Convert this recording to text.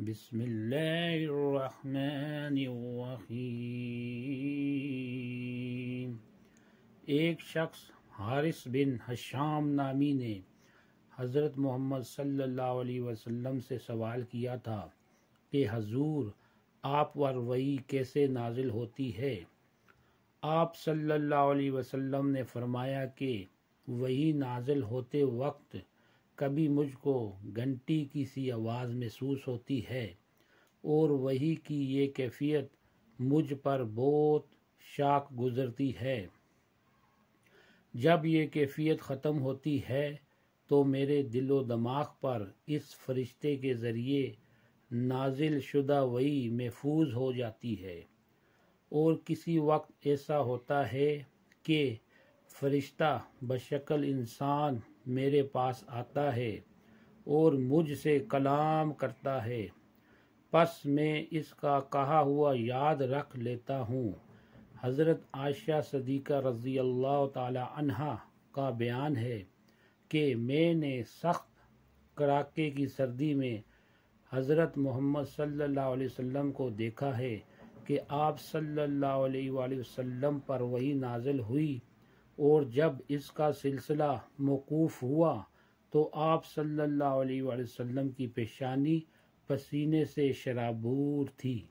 बिस्मिल्लाहिर्रहमानिर्रहीम। एक शख्स हारिस बिन हशाम नामी ने हज़रत मोहम्मद सल्लल्लाहु अलैहि वसल्लम से सवाल किया था कि हजूर, आप पर वही कैसे नाजिल होती है। आप सल्लल्लाहु अलैहि वसल्लम ने फरमाया कि वही नाजिल होते वक्त कभी मुझको घंटी की सी आवाज़ महसूस होती है और वही की ये कैफियत मुझ पर बहुत शाक गुजरती है। जब ये कैफियत ख़त्म होती है तो मेरे दिलो दिमाग पर इस फरिश्ते के ज़रिए नाजिल शुदा वही महफूज हो जाती है और किसी वक्त ऐसा होता है कि फरिश्ता बशक्ल इंसान मेरे पास आता है और मुझसे कलाम करता है, बस मैं इसका कहा हुआ याद रख लेता हूँ। हज़रत आयशा सदीक़ा रज़ी अल्लाह ताला अन्हा का बयान है कि मैंने सख्त कड़ाके की सर्दी में हज़रत मोहम्मद सल्लल्लाहु अलैहि वसल्लम को देखा है कि आप सल्लल्लाहु अलैहि वसल्लम पर वही नाजिल हुई और जब इसका सिलसिला मौकूफ़ हुआ तो आप सल्लल्लाहु अलैहि वसल्लम की पेशानी पसीने से शराबूर थी।